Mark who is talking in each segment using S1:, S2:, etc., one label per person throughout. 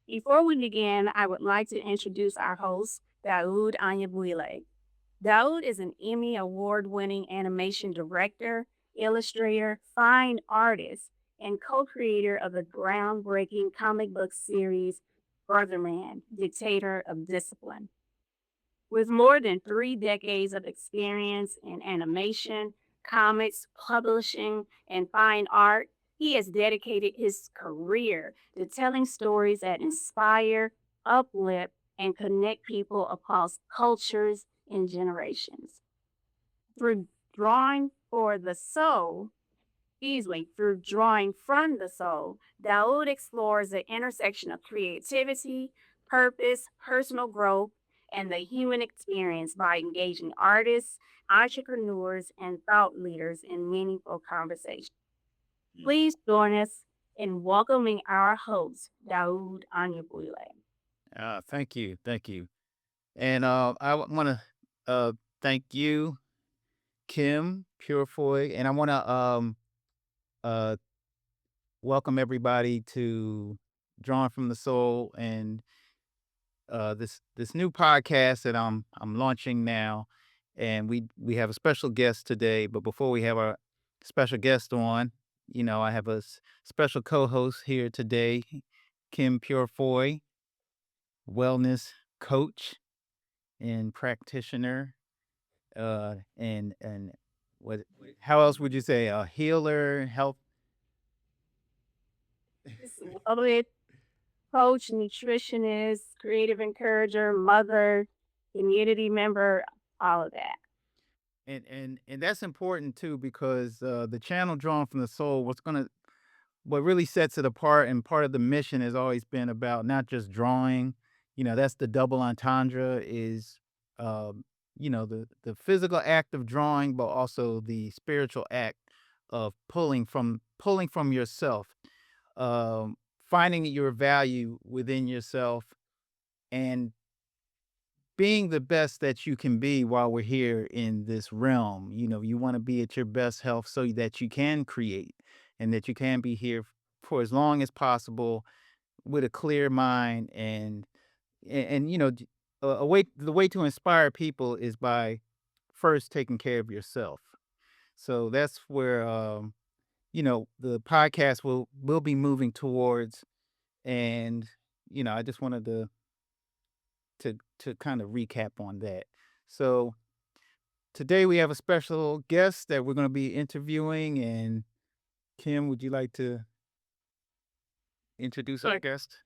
S1: Before we begin, I would like to introduce our host, Dawud Anyabwile. Dawud is an Emmy Award winning animation director, illustrator, fine artist, and co creator of the groundbreaking comic book series Brotherman, Dictator of Discipline. With more than 3 decades of experience in animation, comics, publishing, and fine art, he has dedicated his career to telling stories that inspire, uplift, and connect people across cultures and generations. Through drawing for the soul, through drawing from the soul, Daoud explores the intersection of creativity, purpose, personal growth, and the human experience by engaging artists, entrepreneurs, and thought leaders in meaningful conversations. Please join us in welcoming our host, Daoud Anyabwile.
S2: Thank you. And I want to thank you, Kim Purefoy, and I want to uh, welcome everybody to Drawn from the Soul and this new podcast that I'm launching now. And we have a special guest today, but before we have our special guest on, I have a special co-host here today, Kim Purefoy, wellness coach and practitioner, and what? How else would you say? A healer, health.
S1: Wellness coach, nutritionist, creative encourager, mother, community member, all of that.
S2: And that's important too because the channel Drawn from the Soul, what really sets it apart, and part of the mission has always been about not just drawing. That's the double entendre is, um, the physical act of drawing, but also the spiritual act of pulling from yourself, finding your value within yourself, and being the best that you can be while we're here in this realm. You want to be at your best health so that you can create and that you can be here for as long as possible with a clear mind. The way to inspire people is by first taking care of yourself. So that's where the podcast will be moving towards. And I just wanted to kind of recap on that. So today we have a special guest that we're going to be interviewing. And Kim, would you like to introduce our
S1: Yes.
S2: guest?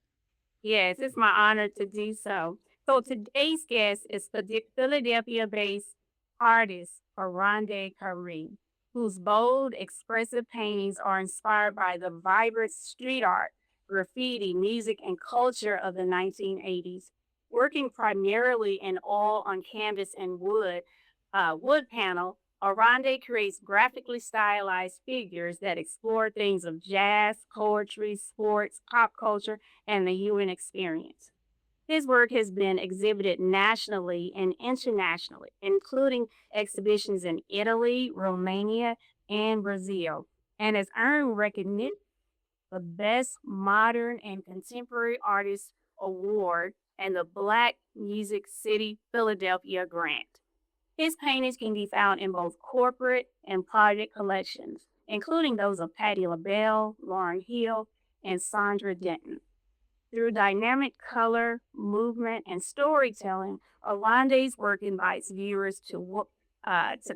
S1: Yes, it's my honor to do so. So today's guest is Philadelphia-based artist Oronde Kairi, whose bold, expressive paintings are inspired by the vibrant street art, graffiti, music, and culture of the 1980s. Working primarily in oil on canvas and wood panel, Oronde creates graphically stylized figures that explore themes of jazz, poetry, sports, pop culture, and the human experience. His work has been exhibited nationally and internationally, including exhibitions in Italy, Romania, and Brazil, and has earned recognition the Best Modern and Contemporary Artist Award and the Black Music City Philadelphia Grant. His paintings can be found in both corporate and private collections, including those of Patti LaBelle, Lauren Hill, and Sandra Denton. Through dynamic color, movement, and storytelling, Olande's work invites viewers to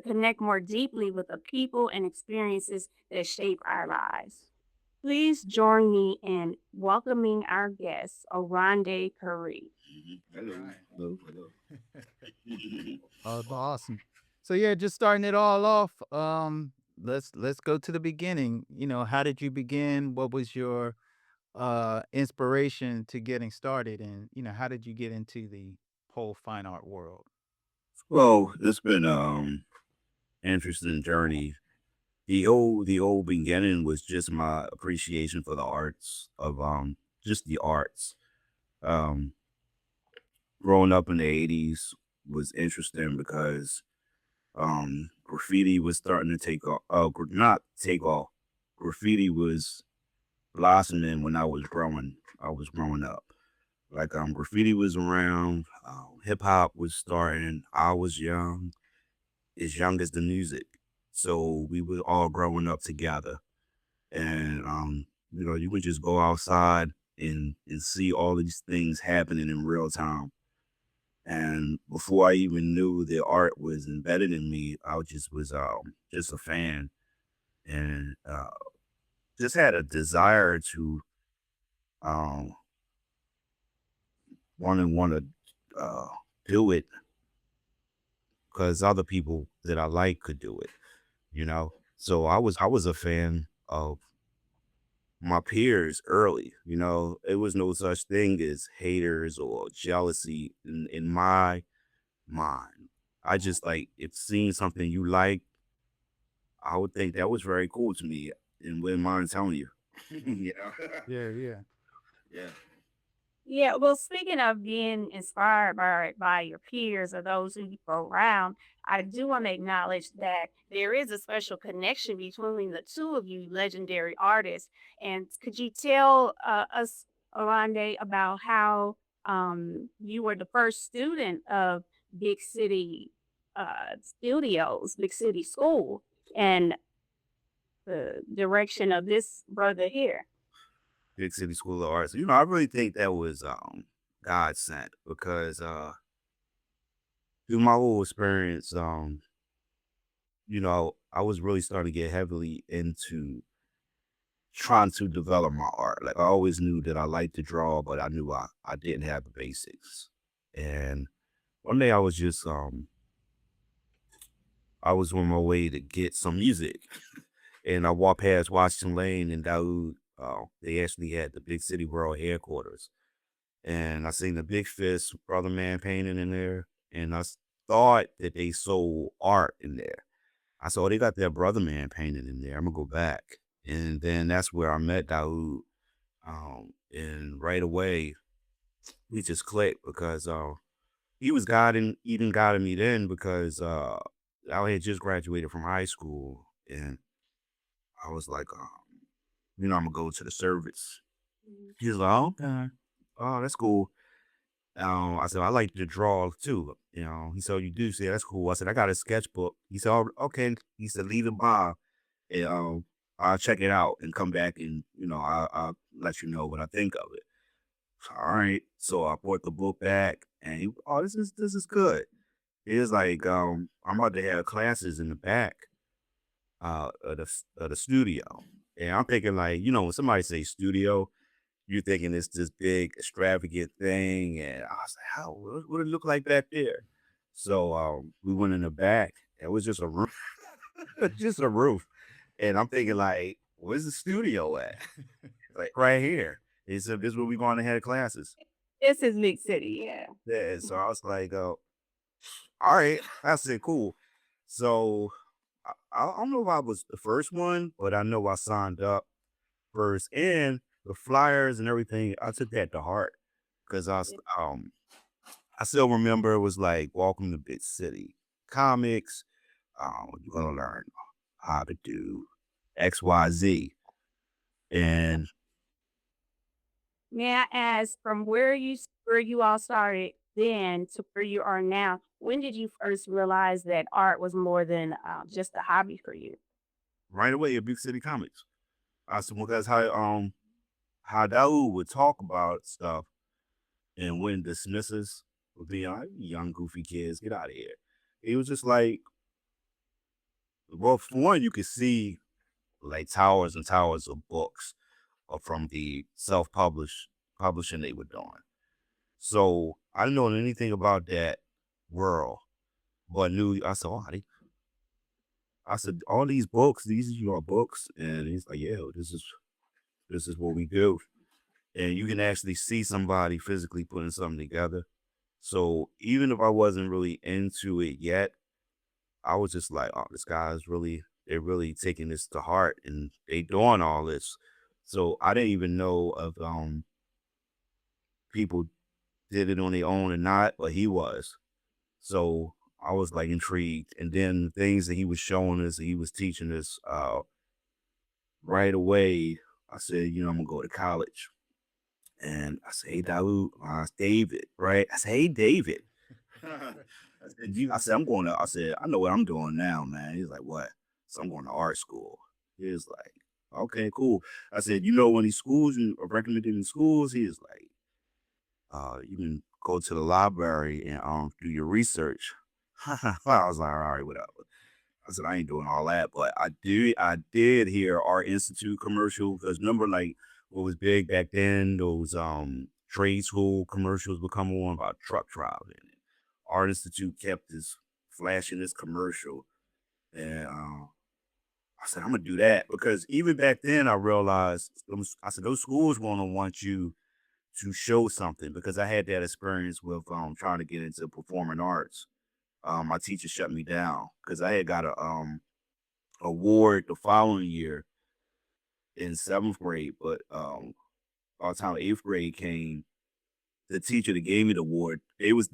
S1: connect more deeply with the people and experiences that shape our lives. Please join me in welcoming our guest, Oronde Curry.
S2: All
S3: Hello,
S2: right.
S3: hello, hello.
S2: Awesome. So yeah, just starting it all off. Let's go to the beginning. How did you begin? What was your inspiration to getting started, and how did you get into the whole fine art world?
S3: Well, it's been interesting journey. The old beginning was just my appreciation for the arts of just the arts. Um, Growing up in the '80s was interesting because graffiti was starting to take off. Not take off. Graffiti was blossoming when I was growing. I was growing up. Like graffiti was around, hip hop was starting. I was young, as young as the music. So we were all growing up together. And you would just go outside and see all these things happening in real time. And before I even knew the art was embedded in me, I just was just a fan and just had a desire to um want to uh do it because other people that I like could do it, you know. So I was a fan of my peers early. It was no such thing as haters or jealousy in my mind. I just like if seeing something you like, I would think that was very cool to me and wouldn't mind telling you. you know?
S2: Yeah, yeah.
S3: Yeah.
S1: Yeah, well, speaking of being inspired by your peers or those who you go around, I do want to acknowledge that there is a special connection between the two of you legendary artists. And could you tell us, Oronde, about how you were the first student of Big City Studios, Big City School, and the direction of this brother here?
S3: Big City School of Arts. I really think that was God sent because through my whole experience, I was really starting to get heavily into trying to develop my art. Like I always knew that I liked to draw, but I knew I didn't have the basics. And one day I was on my way to get some music and I walked past Washington Lane and Dawud. They actually had the Big City World headquarters. And I seen the Big Fist Brother Man painting in there. And thought that they sold art in there. I saw they got their Brother Man painting in there. I'm gonna go back. And then that's where I met Daoud. And right away we just clicked because he was guiding me then because I had just graduated from high school and I was like, I'm gonna go to the service. He was like, oh, okay. Oh, that's cool. I said, I like to draw too. He said, "Oh, you do?" Say, that's cool. I said, I got a sketchbook. He said, oh, okay. He said, leave it by and I'll check it out and come back and, I'll let you know what I think of it. All right. So I brought the book back and this is good. It is like, I'm about to have classes in the back of the studio. And I'm thinking like, when somebody say studio, you're thinking it's this big extravagant thing, and I was like, "How? What would it look like back there?" So we went in the back. It was just a roof, just a roof, and I'm thinking like, "Where's the studio at?" Like right here. He said, "This is where we going to have classes."
S1: This is Big City, yeah.
S3: Yeah. So I was like, "All right." I said, "Cool." So I don't know if I was the first one, but I know I signed up first, and the flyers and everything. I took that to heart because I still remember it was like welcome to Big City Comics. You're gonna learn how to do XYZ. And
S1: May I ask, from where you all started then to where you are now, when did you first realize that art was more than just a hobby for you?
S3: right away at Big City Comics. I said, well, that's how Daoud would talk about stuff and wouldn't dismiss us would be like young goofy kids, get out of here. He was just like, well, for one, you could see like towers and towers of books from the self-published publishing they were doing. So I didn't know anything about that world, but knew I said, I said, all these books, these are your books, and he's like, yeah, this is what we do, and you can actually see somebody physically putting something together. So even if I wasn't really into it yet, I was just like, oh, this guy's they're really taking this to heart, and they doing all this. So I didn't even know of people did it on their own or not, but he was. So I was like intrigued. And then the things that he was showing us, he was teaching us right away. I said, I'm gonna go to college. And I said, "Hey, Dawud, it's David, right?" I said, "Hey, David." I said, I said, "I know what I'm doing now, man." He's like, "What?" So I'm going to art school. He was like, "Okay, cool." I said, "You know any schools you are recommending in schools?" He was like, "You can go to the library and do your research." I was like, "All right, whatever." I said, "I ain't doing all that," but I did hear Art Institute commercial because remember, like what was big back then, those trade school commercials would come on about truck driving. Art Institute kept this flashing this commercial, and I said, "I'm gonna do that," because even back then I realized I said those schools gonna want you to show something because I had that experience with trying to get into performing arts. My teacher shut me down because I had got a award the following year in seventh grade, but by the time eighth grade came, the teacher that gave me the award, they was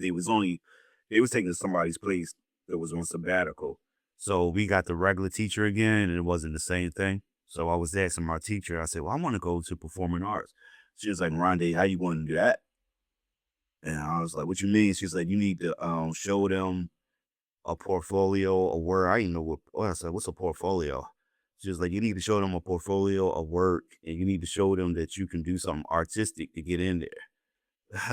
S3: taking somebody's place that was on sabbatical. So we got the regular teacher again, and it wasn't the same thing. So I was asking my teacher, I said, "Well, I want to go to performing arts." She was like, "Oronde, how you going to do that?" And I was like, "What you mean?" She's like, "You need to show them a portfolio of work." I didn't know what I said, "What's a portfolio?" She was like, "You need to show them a portfolio of work, and you need to show them that you can do something artistic to get in there."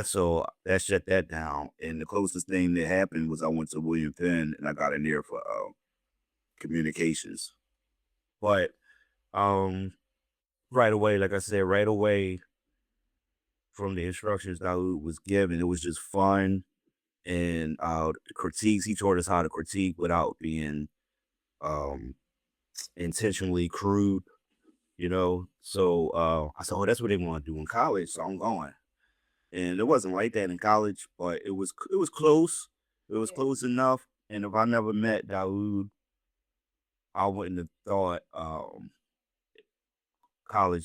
S3: So that shut that down. And the closest thing that happened was I went to William Penn and I got in there for communications. But um, right away, like I said, right away from the instructions that was given, it was just fun. And the critiques, he taught us how to critique without being um, intentionally crude, you know. So I said, "Oh, that's what they want to do in college," so I'm going. And it wasn't like that in college, but it was close. It was
S1: Yeah.
S3: close enough. And if I never met Dawood, I wouldn't have thought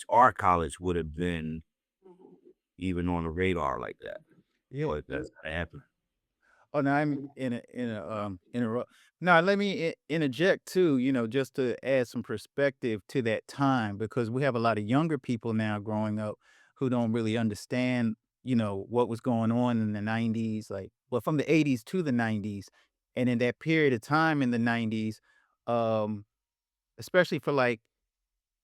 S3: our college would have been
S1: Mhm.
S3: even on the radar like that.
S2: Yeah.
S3: But that's what happened.
S2: Oh, no, I'm interrupt. Now, let me interject too, just to add some perspective to that time because we have a lot of younger people now growing up who don't really understand, what was going on in the 90s, like, well, from the 80s to the 90s. And in that period of time in the 90s, um, especially for like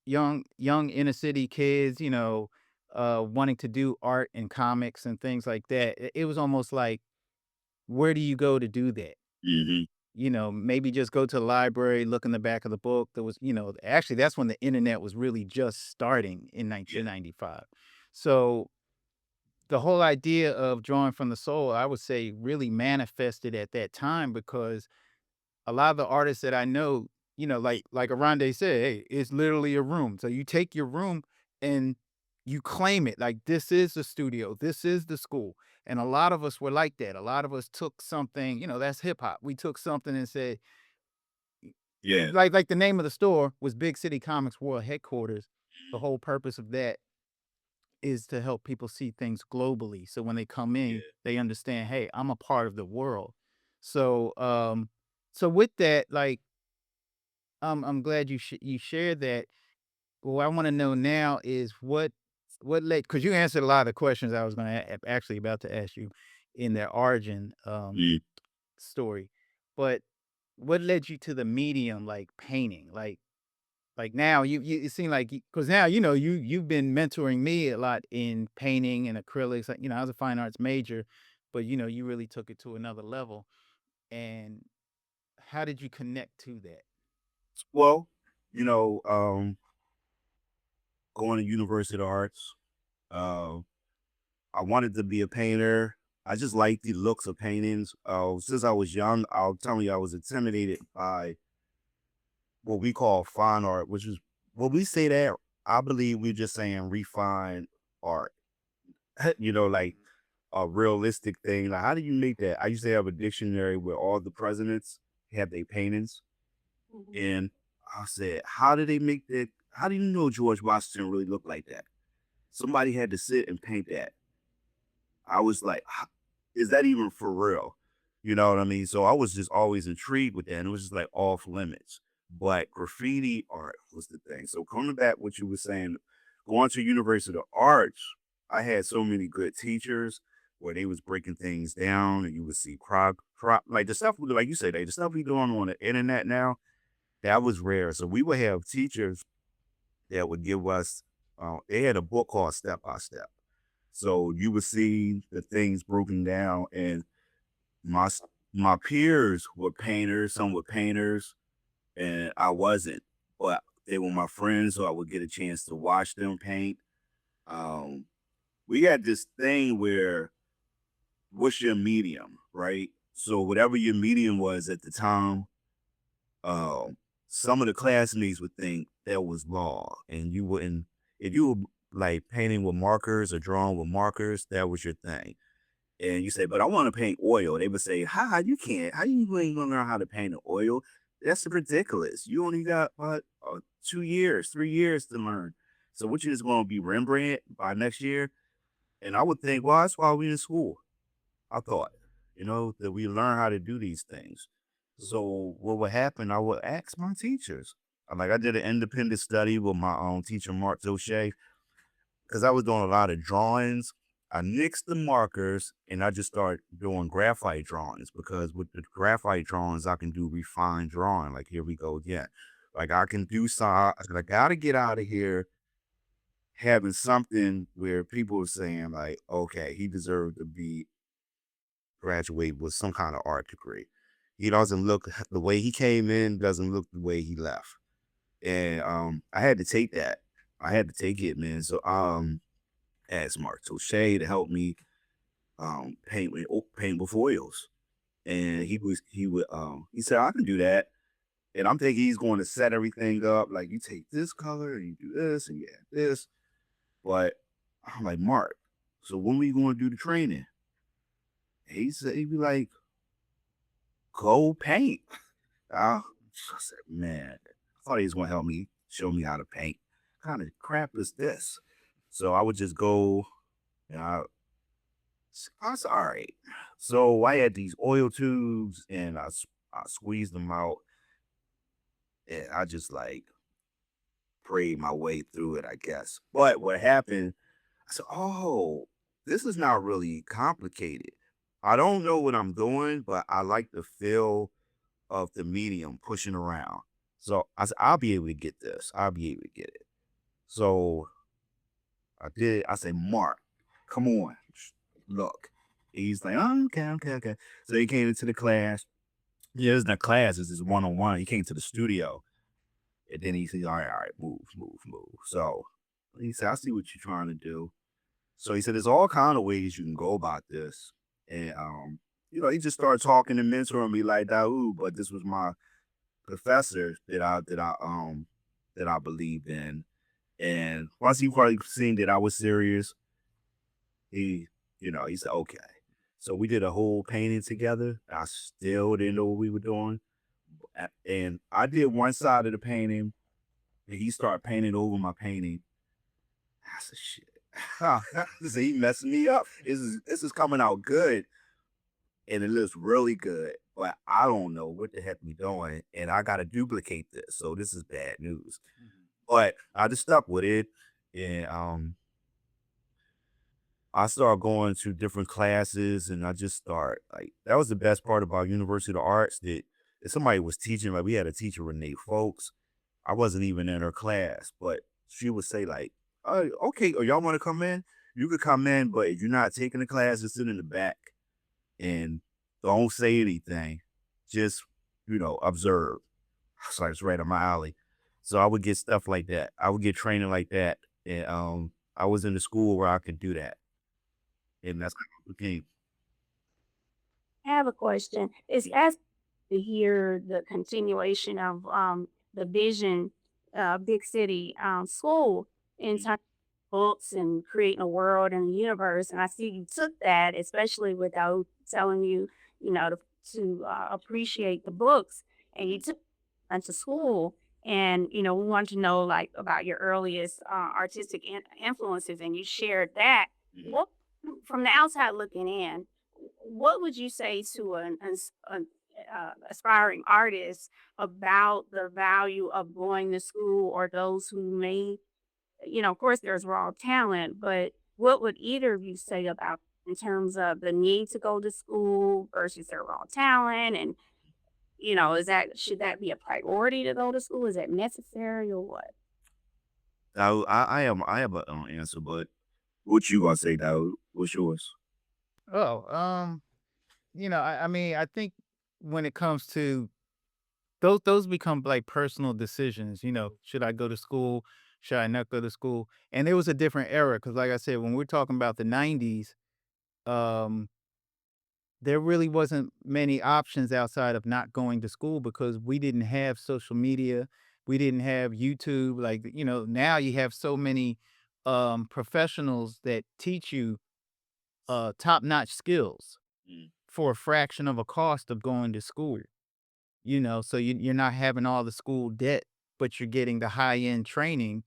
S2: young inner city kids, wanting to do art and comics and things like that, it was almost like, where do you go to do that?
S3: Hmm.
S2: Maybe just go to the library, look in the back of the book. There was, actually, that's when the internet was really just starting in
S3: Yeah.
S2: 1995. So the whole idea of drawing from the soul, I would say, really manifested at that time because a lot of the artists that I know, like Oronde said, hey, it's literally a room. So you take your room and you claim it like this is the studio, this is the school. And a lot of us were like that. A lot of us took something, that's hip hop. We took something and said,
S3: Yeah.
S2: like the name of the store was Big City Comics World Headquarters. The whole purpose of that is to help people see things globally. So when they come in,
S3: Yeah.
S2: they understand, hey, I'm a part of the world. So so with that, like I'm glad you shared that. What I want to know now is what led because you answered a lot of the questions I was going to actually about to ask you in their origin
S3: Mm.
S2: story, but what led you to the medium like painting? Like now you it seemed like because now you've been mentoring me a lot in painting and acrylics. Like, I was a fine arts major, but you really took it to another level. And how did you connect to that?
S3: Well, you know, going to University of Arts, uh, I wanted to be a painter. I just liked the looks of paintings. Since I was young, I'll tell you, I was intimidated by what we call fine art, which is when we say that, I believe we're just saying refined art. Like a realistic thing. Like, how do you make that? I used to have a dictionary where all the presidents have their paintings,
S1: Mhm.
S3: and I said, how did they make that? How do you know George Washington really looked like that? Somebody had to sit and paint that. I was like, is that even for real? You know what I mean? So I was just always intrigued with that. And it was just like off limits. But graffiti art was the thing. So coming back what you were saying, going to University of Arts, I had so many good teachers where they was breaking things down, and you would see like the stuff like you said, the stuff we doing on the internet now, that was rare. So we would have teachers that would give us. They had a book called Step by Step. So you would see the things broken down, and my s- my peers were painters. Some were painters, and I wasn't. But they were my friends, so I would get a chance to watch them paint. Um, we had this thing where what's your medium, right? So whatever your medium was at the time, um, some of the classmates would think that was law, and you wouldn't. If you were like painting with markers or drawing with markers, that was your thing. And you say, but I want to paint oil. They would say, how you can't? How you ain't gonna learn how to paint an oil? That's ridiculous. You only got what 2 years, 3 years to learn. So what you just gonna be Rembrandt by next year? And I would think, well, that's why we in school. I thought, that we learn how to do these things. So what would happen? I would ask my teachers. Like I did an independent study with my teacher, Mark O'Shea, because I was doing a lot of drawings. I nixed the markers and I just started doing graphite drawings because with the graphite drawings, I can do refined drawing. Like here we go again. Like I can do some. I gotta get out of here having something where people are saying like, okay, he deserved to be graduate with some kind of art degree. He doesn't look the way he came in, doesn't look the way he left. And I had to take that. I had to take it, man. So asked Mark Touche to help me paint with oils. And he said, I can do that. And I'm thinking he's going to set everything up. Like you take this color and you do this and you add this. But I'm like, Mark, so when we going to do the training? And he said, he'd be like, go paint. I said, man, I thought he was going to help me, show me how to paint. What kind of crap is this? So I would just go, and I was all right. So I had these oil tubes, and I squeezed them out, and I just like prayed my way through it, I guess. But what happened, I said, oh, this is not really complicated. I don't know what I'm doing, but I like the feel of the medium pushing around. So I said, I'll be able to get this. I'll be able to get it. So I did. I said, Mark, come on, look. He's like, oh, okay, okay, okay. So he came into the class. Yeah, it's not class. It's just one on one. He came to the studio, and then he said, all right, move, move, move. So he said, I see what you're trying to do. So he said, there's all kind of ways you can go about this. And he just started talking and mentoring me like Dawud, but this was my professor that I believed in. And once he probably seen that I was serious, he he said, okay. So we did a whole painting together. I still didn't know what we were doing. And I did one side of the painting, and he started painting over my painting. I said, shit. So he messing me up. This is coming out good. And it looks really good. But I don't know what the heck we doing. And I gotta duplicate this. So this is bad news. But I just stuck with it. And I started going to different classes, and I just start like that was the best part about University of the Arts that somebody was teaching. Like we had a teacher, Renee Folks. I wasn't even in her class, but she would say like, "Oh, okay, or y'all want to come in? You could come in, but if you're not taking the class, just sit in the back and don't say anything. Just observe." So it's right up my alley. So I would get stuff like that. I would get training like that, and I was in the school where I could do that, and that's kind of became.
S1: I have a question. It's as to hear the continuation of the vision, big city school in terms of books and creating a world and a universe. And I see you took that, especially without telling you, to appreciate the books, and you took into school. And we want to know like about your earliest artistic influences, and you shared that.
S3: Mhm.
S1: What from the outside looking in, what would you say to an aspiring artist about the value of going to school, or those who may, of course, there's raw talent, but what would either of you say about in terms of the need to go to school versus their raw talent? And, is that should that be a priority to go to school? Is that necessary or what?
S3: I have a answer, but what you gonna say, Dawud? What's yours?
S2: Oh, I mean, I think when it comes to those become like personal decisions. Should I go to school? Should I not go to school? And it was a different era because, like I said, when we're talking about the '90s, um, there really wasn't many options outside of not going to school because we didn't have social media, we didn't have YouTube. Like now you have so many professionals that teach you top notch skills
S3: Mm,
S2: for a fraction of a cost of going to school. So you're not having all the school debt, but you're getting the high end training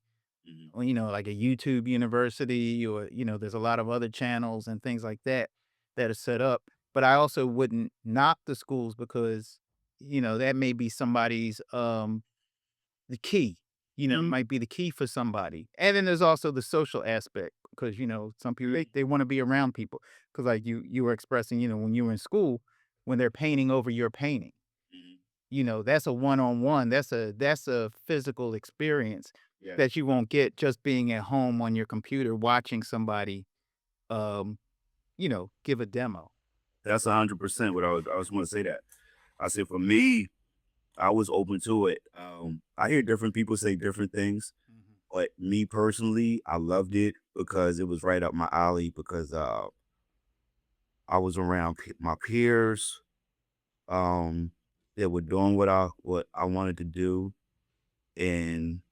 S3: mhm.
S2: on, like a YouTube university, or, there's a lot of other channels and things like that that are set up. But I also wouldn't knock the schools because, that may be somebody's the key. It might be the key for somebody. And then there's also the social aspect because, some people they want to be around people. Cause like you were expressing, when you were in school, when they're painting over your painting,
S3: Mhm.
S2: that's a one-on-one. That's a physical experience
S3: Yeah,
S2: that you won't get just being at home on your computer watching somebody um, give a demo.
S3: that's 100% what I was going to say that. I said for me, I was open to it. I hear different people say different things,
S2: Mhm.
S3: but me personally, I loved it because it was right up my alley. Because I was around my peers, um, that were doing what I wanted to do, and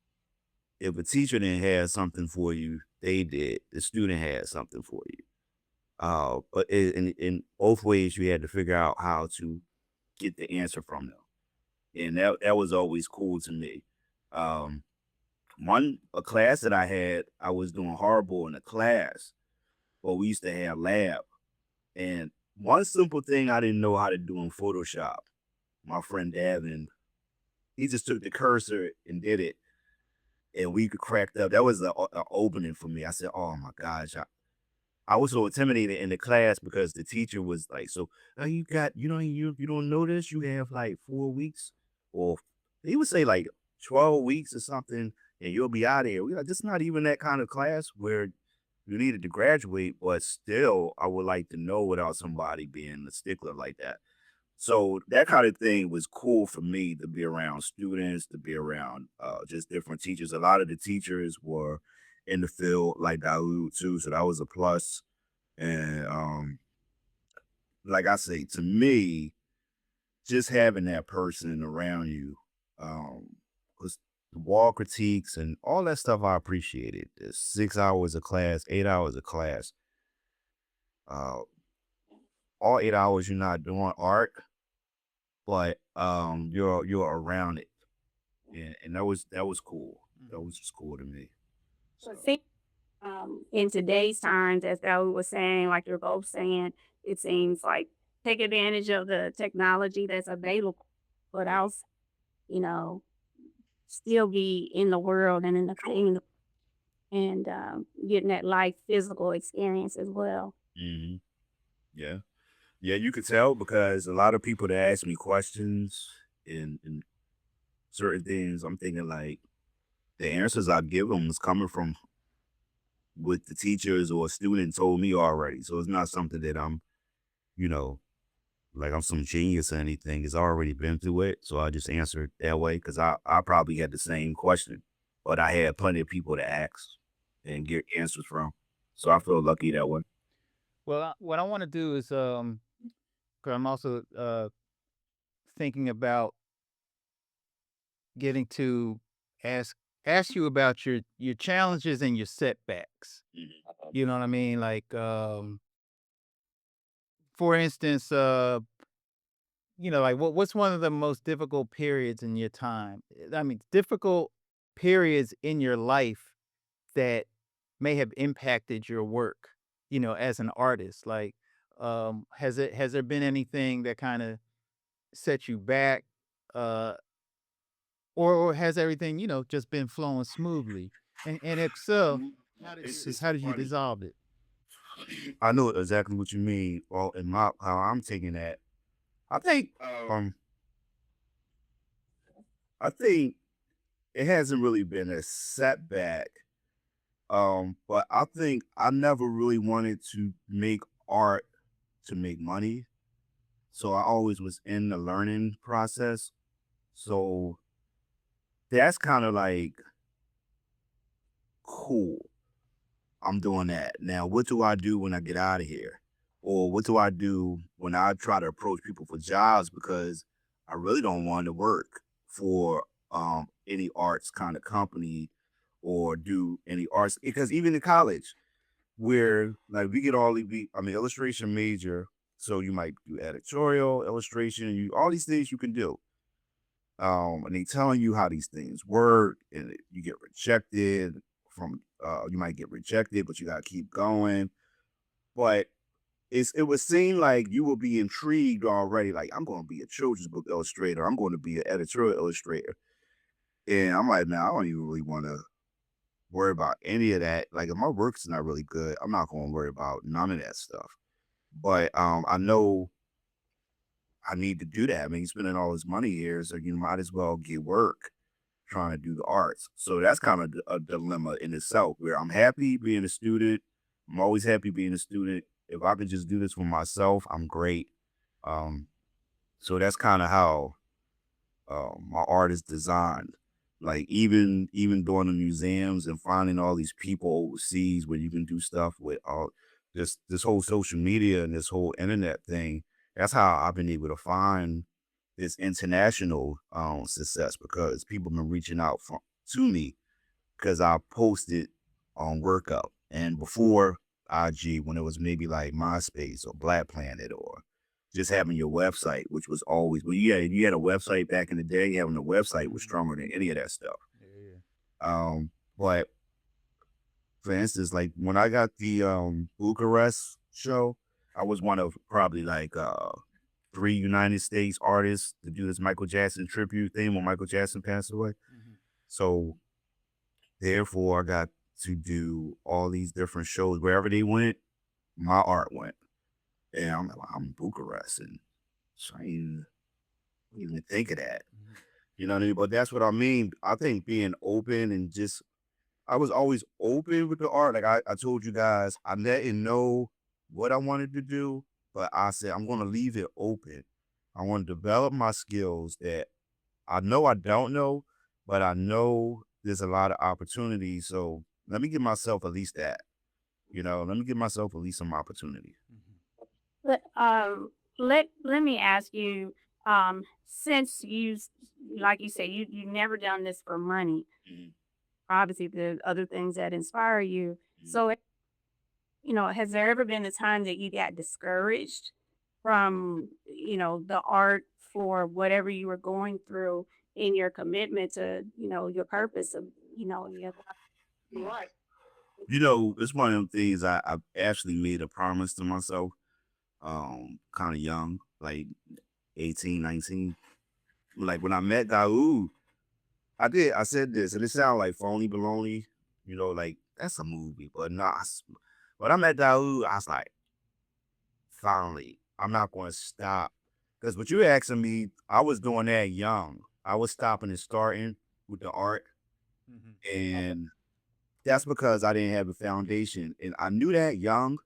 S3: if a teacher didn't have something for you, they did. The student had something for you. But in both ways, you had to figure out how to get the answer from them, and that was always cool to me. Um, a class that I had, I was doing horrible in a class, but we used to have lab, and one simple thing I didn't know how to do in Photoshop. My friend Davin, he just took the cursor and did it, and we cracked up. That was a opening for me. I said, "Oh my gosh!" I was so intimidated in the class because the teacher was like, "So, you got, you don't know this. You have like 4 weeks, or he would say like 12 weeks or something, and you'll be out of here." We like, this not even that kind of class where you needed to graduate, but still, I would like to know without somebody being a stickler like that. So that kind of thing was cool for me to be around students, to be around just different teachers. A lot of the teachers were in the field like Daoud too, so that was a plus. And like I say, to me, just having that person around you, was the wall critiques and all that stuff. I appreciated. The 6 hours of class, 8 hours of class. Uh, all 8 hours you're not doing art, but you're around it. And that was cool. That
S2: Mhm.
S3: was just cool to me.
S1: So it
S3: So
S1: seems, in today's times, as Ellie was saying, like you're both saying, it seems like take advantage of the technology that's available, but also, you know, still be in the world and in the community and getting that life physical experience as well.
S3: mhm. Yeah. Yeah, you could tell because a lot of people that ask me questions and certain things, I'm thinking like the answers I give them is coming from what the teachers or student told me already. So it's not something that you know, like I'm some genius or anything. It's already been through it. So I just answer it that way because I probably had the same question, but I had plenty of people to ask and get answers from. So I feel lucky that way.
S2: Well, what I want to do is, 'cause I'm also thinking about getting to ask ask you about your challenges and your setbacks.
S3: Mhm.
S2: You know what I mean? Like, for instance, like what's one of the most difficult periods in your time? I mean, difficult periods in your life that may have impacted your work, as an artist. Like, has there been anything that kind of set you back? Uh, or has everything, just been flowing smoothly? And if so,
S3: Mhm.
S2: how did
S3: It's
S2: you
S3: it's
S2: how did you
S3: funny.
S2: dissolve it?
S3: I know exactly what you mean. Well, in my how I'm taking that, I think I think it hasn't really been a setback. But I think I never really wanted to make art to make money. So I always was in the learning process. So that's kind of like cool. I'm doing that. Now, what do I do when I get out of here? Or what do I do when I try to approach people for jobs because I really don't want to work for any arts kind of company or do any arts because even in college where like we get all I'm an illustration major, so you might do editorial, illustration, you all these things you can do. And they telling you how these things work, and you get rejected from. You might get rejected, but you gotta keep going. But it would seem like you will be intrigued already. Like I'm going to be a children's book illustrator. I'm going to be an editorial illustrator, and I'm like, man, I don't even really want to worry about any of that. Like if my work's not really good, I'm not going to worry about none of that stuff. But I know I need to do that. I mean, he's spending all his money here, so you might as well get work trying to do the arts. So that's kind of a dilemma in itself where I'm happy being a student. I'm always happy being a student. If I could just do this for myself, I'm great. Um, so that's kind of how my art is designed. Like even doing the museums and finding all these people overseas where you can do stuff with all this whole social media and this whole internet thing. That's how I've been able to find this international success because people been reaching out to me because I posted on Workup and before IG when it was maybe like MySpace or Black Planet or just having your website, which was always well, you had a website back in the day. Having a website was stronger than any of that stuff.
S2: Yeah.
S3: But for instance, like when I got the Bucharest show, I was one of probably like 3 United States artists to do this Michael Jackson tribute thing when Michael Jackson passed away.
S2: Mhm.
S3: So therefore, I got to do all these different shows wherever they went. My art went, and I'm like, I'm in Bucharest, and so I didn't even think of that.
S2: Mhm.
S3: You know what I mean? But that's what I mean. I think being open and just I was always open with the art. Like I told you guys, I didn't know what I wanted to do, but I said I'm gonna leave it open. I want to develop my skills that I know I don't know, but I know there's a lot of opportunities. So let me give myself at least that. Let me give myself at least some opportunity.
S2: Mhm.
S1: Let let me ask you, since like you say, you never done this for money.
S3: Mhm,
S1: Obviously, there's other things that inspire you.
S3: mhm.
S1: So, has there ever been a time that you got discouraged from, the art for whatever you were going through in your commitment to, your purpose of, your life?
S3: It's one of them things I actually made a promise to myself, kind of young, like 18, 19. Like when I met Daoud, I said this, and it sounded like phony baloney, like that's a movie, but nah. When I met Daoud, I was like, finally, I'm not going to stop. Because what you asking me, I was doing that young. I was stopping and starting with the art,
S2: Mhm.
S3: and that's because I didn't have a foundation. And I knew that young.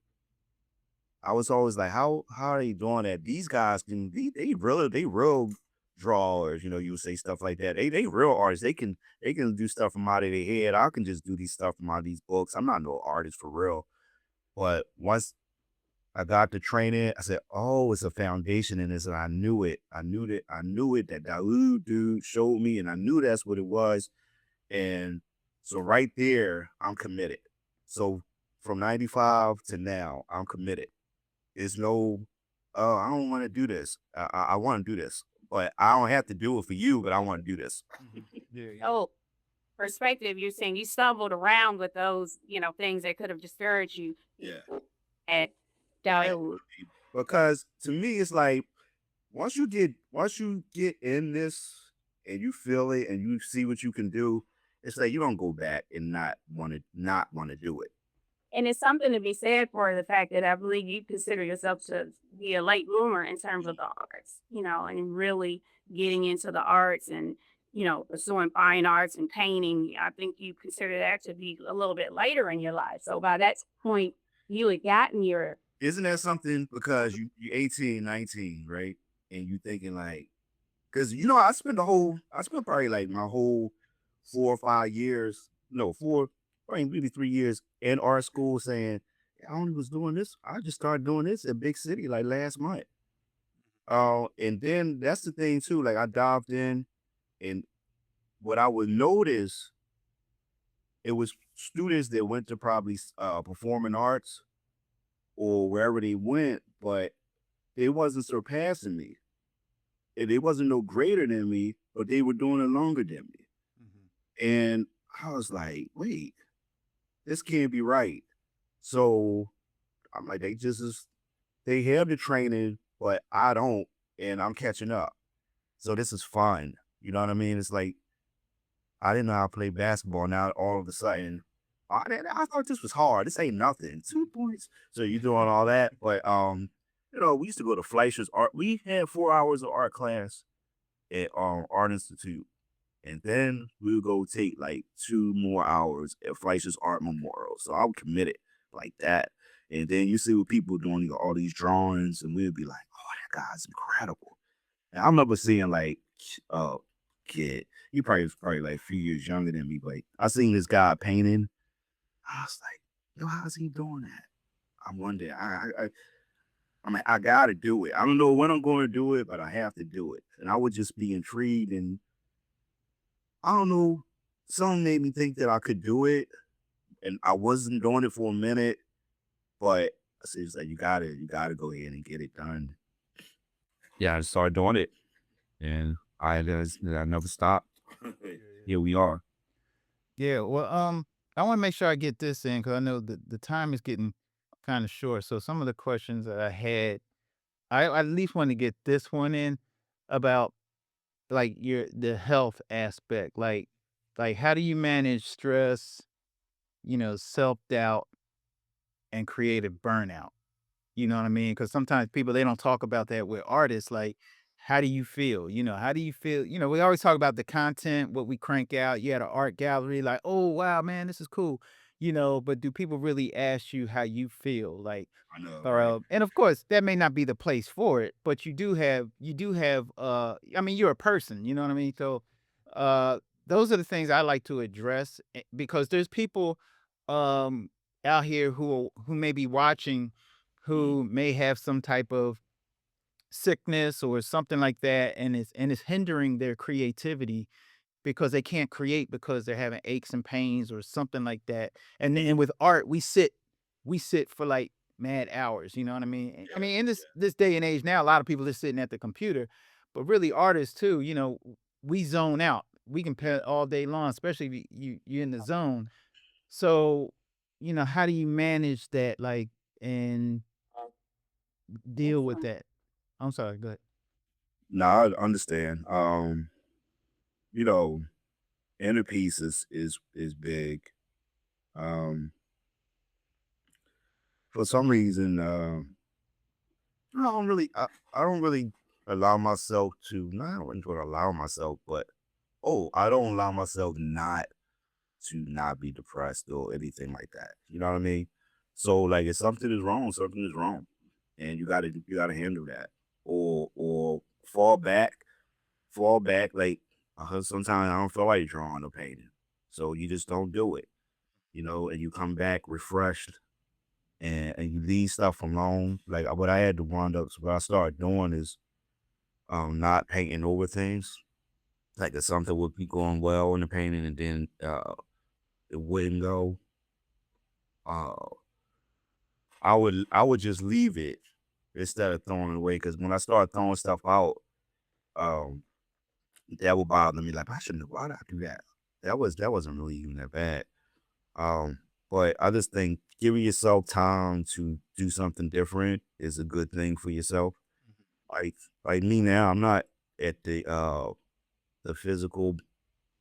S3: I was always like, how are they doing that? These guys they real drawers, you would say stuff like that. They real artists. They can do stuff from out of their head. I can just do these stuff from out of these books. I'm not no artist for real. But once I got the training, I said, oh, it's a foundation in this, and I knew it. I knew it that Daoud dude showed me, and I knew that's what it was. And so right there, I'm committed. So from 95 to now, I'm committed. It's no, oh, I don't want to do this. I want to do this, but I don't have to do it for you. But I want to do this.
S2: Mhm. Yeah, yeah.
S1: Oh, perspective, you're saying you stumbled around with those, things that could have discouraged you
S3: Yeah,
S1: at Dawud.
S3: because to me, it's like once you get in this and you feel it and you see what you can do, it's like you don't go back and not want to do it.
S1: And it's something to be said for the fact that I believe you consider yourself to be a late bloomer in terms of the arts, and really getting into the arts and, pursuing fine arts and painting. I think you consider that to be a little bit later in your life. So by that point, you had gotten your.
S3: Isn't that something? Because you 18, 19, right? And you thinking like, because I spent probably like my whole 4 or 5 years, no, probably maybe 3 years in art school saying, I only was doing this. I just started doing this in big city like last month. And then that's the thing too. Like I dived in, and what I would notice, it was students that went to probably performing arts or wherever they went, but they wasn't surpassing me. And they wasn't no greater than me, but they were doing it longer than me. And I was like, wait, this can't be right. So I'm like, they have the training, but I don't, and I'm catching up. So this is fun. You know what I mean? It's like I didn't know how to play basketball. Now all of a sudden, I thought this was hard. This ain't nothing. 2 points. So you doing all that, but we used to go to Fleischer's art. We had 4 hours of art class at Art Institute, and then we would go take like 2 more hours at Fleischer's Art Memorial. So I'm committed like that. And then you see what people doing all these drawings, and we'd be like, "Oh, that guy's incredible." And I remember seeing like, uh, kid, he probably was probably like a few years younger than me, but I seen this guy painting. I was like, "Yo, how's he doing that?" I wonder. I'm like, I gotta do it. I don't know when I'm going to do it, but I have to do it. And I would just be intrigued, and I don't know. Something made me think that I could do it, and I wasn't doing it for a minute, but I said, it's like you gotta go ahead and get it done. Yeah, I started doing it, and I never stopped. Here we are.
S2: Yeah, well, I want to make sure I get this in because I know the time is getting kind of short. So some of the questions that I had, I at least want to get this one in about like the health aspect, like how do you manage stress, self doubt, and creative burnout? You know what I mean? Because sometimes people they don't talk about that with artists. Like, how do you feel? How do you feel? We always talk about the content, what we crank out. You had an art gallery, like, oh wow, man, this is cool. But do people really ask you how you feel? Like,
S3: I know,
S2: or
S3: right?
S2: and of course, that may not be the place for it, but you do have. I mean, you're a person. You know what I mean? So, uh, those are the things I like to address because there's people, um, out here who may be watching who may have some type of sickness or something like that and it's hindering their creativity because they can't create because they're having aches and pains or something like that. And then with art, we sit for like mad hours, you know what I mean? I mean, in this day and age now, a lot of people are sitting at the computer, but really artists too, we zone out. We can play all day long, especially if you're in the zone. So, how do you manage that like and deal with that? I'm sorry, go ahead.
S3: No, I understand. You know, inner peace is big. Um, for some reason, I don't really allow myself to not really to allow myself, but I don't allow myself not be depressed or anything like that. You know what I mean? So like if something is wrong. And you gotta handle that. Or fall back like sometimes I don't feel like drawing or painting. So you just don't do it, and you come back refreshed and you leave stuff alone. Like what I had to wind up what I started doing is not painting over things. Like if something would be going well in the painting and then it wouldn't go, uh I would just leave it instead of throwing it away. Because when I started throwing stuff out, um, that would bother me. Like I shouldn't. Why did I do that? That wasn't really even that bad. Um, but I just think giving yourself time to do something different is a good thing for yourself. Like like me now, I'm not at the physical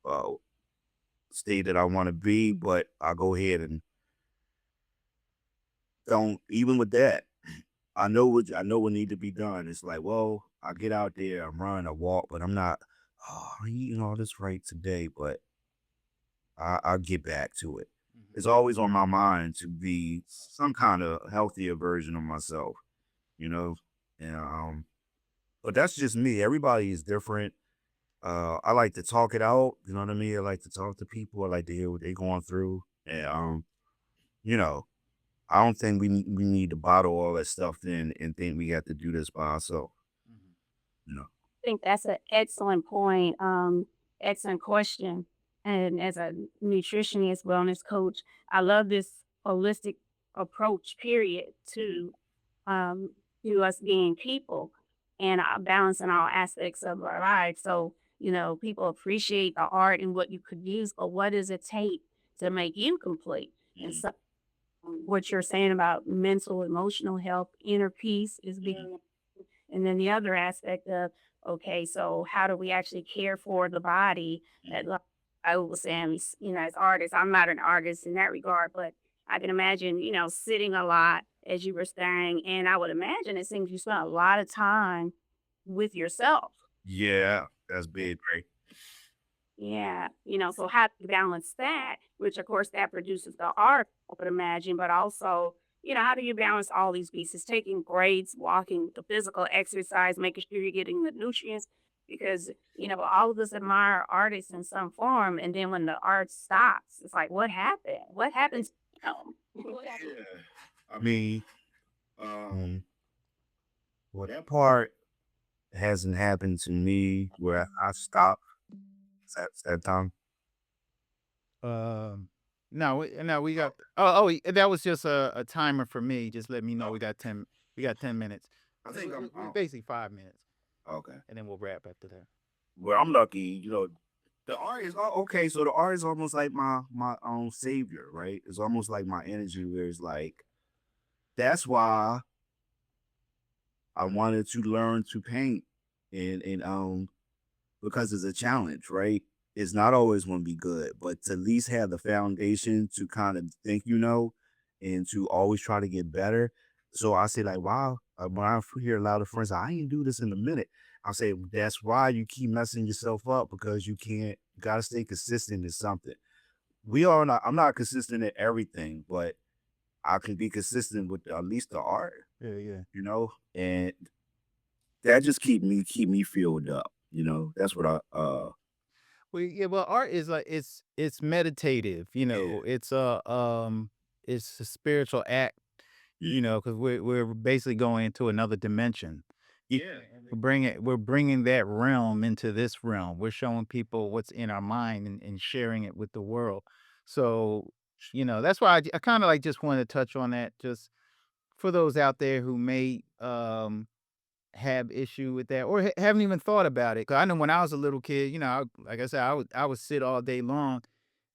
S3: uh state that I want to be, but I go ahead and don't even with that. I know what need to be done. It's like, well, I get out there, I'm running, I walk, but I'm not. Oh, I'm eating all this right today, but I'll get back to it.
S2: Mhm.
S3: It's always on my mind to be some kind of healthier version of myself, you know. And but that's just me. Everybody is different. I like to talk it out. You know what I mean? I like to talk to people. I like to hear what they're going through. And you know, I don't think we need to bottle all that stuff in and think we have to do this by ourselves.
S2: Mhm.
S3: You know.
S1: think that's an excellent point. Excellent question. And as a nutritionist, wellness coach, I love this holistic approach, period, um, to us being people and balancing all aspects of our life. So, people appreciate the art and what you could use, but what does it take to make you complete? And
S3: Mhm,
S1: so, what you're saying about mental, emotional health, inner peace is
S3: mhm,
S1: very. And then the other aspect of, okay, so how do we actually care for the body?
S3: mhm.
S1: Like I was saying, as artists, I'm not an artist in that regard, but I can imagine, sitting a lot as you were saying. And I would imagine it seems you spend a lot of time with yourself.
S3: Yeah, that's big, right?
S1: Yeah, so how to balance that, which of course that produces the art, I would imagine, but also, how do you balance all these pieces? Taking breaks, walking, the physical exercise, making sure you're getting the nutrients, because, all of us admire artists in some form. And then when the art stops, it's like, what happened? What happens? What happened?
S3: Yeah. I mean, um, well, that part hasn't happened to me where I stopped at that time.
S2: Um, no, we got. That was just a timer for me. Just let me know
S3: Oh,
S2: we got 10. We got 10 minutes.
S3: I think
S2: Basically 5 minutes,
S3: okay.
S2: and then we'll wrap after that.
S3: Well, I'm lucky, the art is okay. So the art is almost like my own savior, right? It's almost like my energy where it's like that's why I wanted to learn to paint and because it's a challenge, right? It's not always going to be good, but to at least have the foundation to kind of think, and to always try to get better. So I say, like, wow, when I hear a lot of friends, I ain't do this in a minute. I say, that's why you keep messing yourself up because you got to stay consistent in something. I'm not consistent in everything, but I can be consistent with at least the art,
S2: Yeah, yeah.
S3: and that just keep me filled up. That's what
S2: Well, yeah. Well, art is like it's meditative.
S3: yeah.
S2: It's a spiritual act. Because we're basically going into another dimension.
S3: Yeah.
S2: We're bringing that realm into this realm. We're showing people what's in our mind and sharing it with the world. So, that's why I kind of like just want to touch on that, just for those out there who may have issue with that or haven't even thought about it. 'Cause I know when I was a little kid, like I said, I would sit all day long.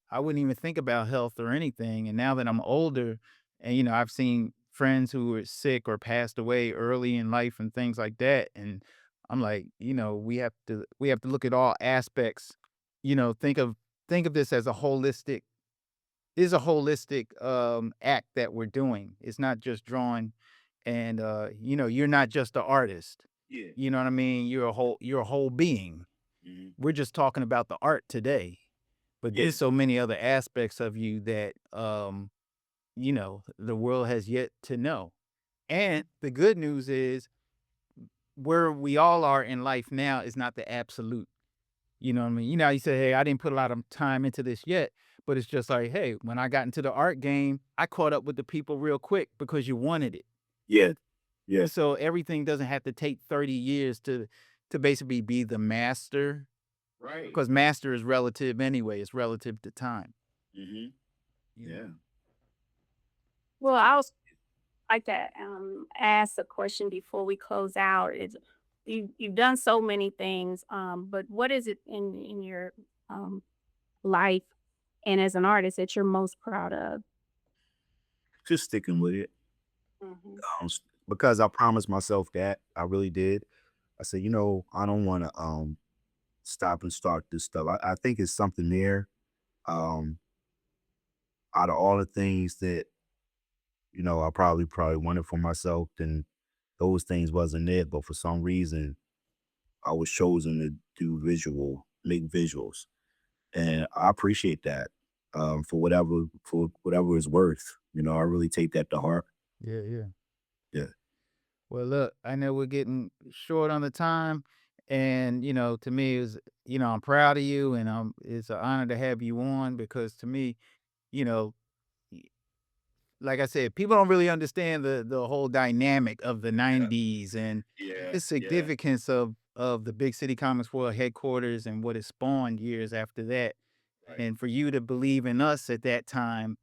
S2: I wouldn't even think about health or anything. And now that I'm older and, I've seen friends who were sick or passed away early in life and things like that. And I'm like, we have to look at all aspects, think of this as a holistic is a holistic act that we're doing. It's not just drawing and you're not just the artist.
S3: Yeah.
S2: You know what I mean? You're a whole being.
S3: Mhm.
S2: We're just talking about the art today. But
S3: Yeah.
S2: there's so many other aspects of you that the world has yet to know. And the good news is where we all are in life now is not the absolute. You know what I mean? You say, hey, I didn't put a lot of time into this yet, but it's just like, hey, when I got into the art game, I caught up with the people real quick because you wanted it.
S3: Yeah. Yeah.
S2: So everything doesn't have to take 30 years to basically be the master
S3: Right.
S2: because master is relative anyway. It's relative to time.
S3: Mhm.
S2: You know.
S3: Yeah.
S1: Well, I was like to ask a question before we close out. You've done so many things, but what is it in your um, life and as an artist that you're most proud of?
S3: Just sticking with it.
S1: Mhm.
S3: Because I promised myself that. I really did. I said, I don't want to stop and start this stuff. I think it's something there. Um, out of all the things that I probably wanted for myself, then those things wasn't it. But for some reason, I was chosen to make visuals, and I appreciate that. For whatever it's worth. I really take that to heart.
S2: Yeah, yeah.
S3: Yeah.
S2: Well, look, I know we're getting short on the time, and to me, I'm proud of you, and it's an honor to have you on because to me, you know, y- like I said, people don't really understand the whole dynamic of the '90s and
S3: Yeah.
S2: the significance of the Big City Comics World headquarters and what it spawned years after that,
S3: Right.
S2: and for you to believe in us at that time.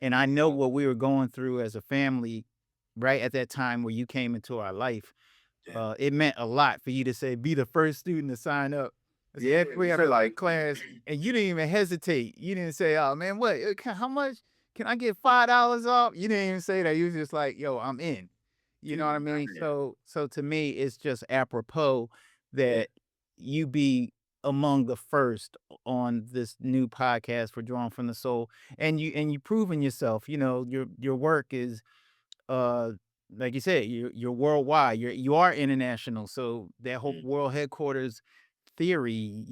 S2: And I know what we were going through as a family right at that time where you came into our life.
S3: Yeah.
S2: It meant a lot for you to say, be the first student to sign up. I said,
S3: Yeah,
S2: we have
S3: feel
S2: a
S3: like
S2: class, and you didn't even hesitate. You didn't say, "Oh man, what? How much? Can I get $5 off?" You didn't even say that. You was just like, "Yo, I'm in." You know what I mean?
S3: Yeah.
S2: So to me, it's just apropos
S3: Yeah.
S2: that you be among the first on this new podcast for Drawn from the Soul, and you proven yourself. Your work is uh like you said, you're worldwide. You are international. So that whole world headquarters theory,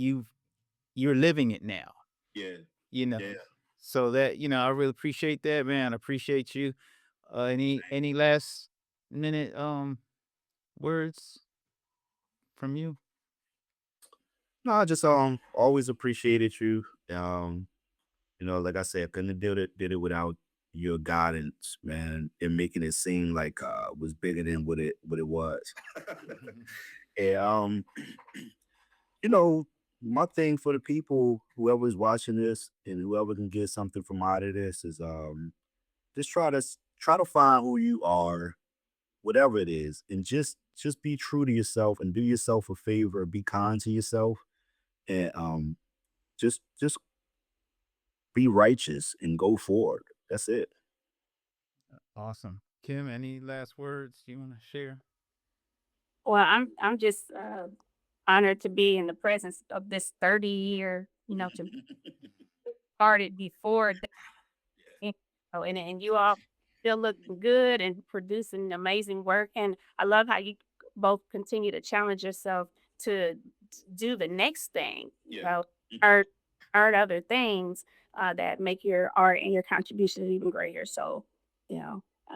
S2: you're living it now.
S3: Yeah.
S2: You know.
S3: Yeah.
S2: So that, I really appreciate that, man. I appreciate you. Any last minute words from you?
S3: No, I just always appreciated you. Like I said, couldn't have did it without your guidance, man, and making it seem like was bigger than what it was. And you know, my thing for the people, whoever's watching this and whoever can get something from out of this is just try to find who you are, whatever it is, and just be true to yourself and do yourself a favor, be kind to yourself, and just be righteous and go forward. That's it.
S2: Awesome. Kim, any last words you want to share?
S1: Well, I'm just honored to be in the presence of this 30-year, to started before and and you all still looking good and producing amazing work. And I love how you both continue to challenge yourself to do the next thing,
S3: Yeah.
S1: art, art other things that make your art and your contribution even greater. So,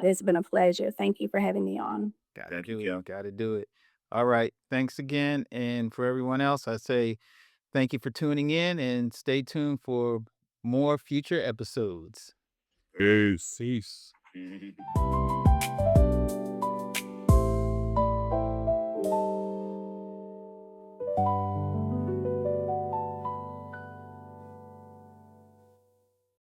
S1: it's been a pleasure. Thank you for having me on.
S2: Gotta
S3: Thank you,
S2: do
S3: Kim.
S2: it. Gotta do it. All right. Thanks again. And for everyone else, I say thank you for tuning in and stay tuned for more future episodes.
S3: Peace.
S2: Peace.
S3: Mhm.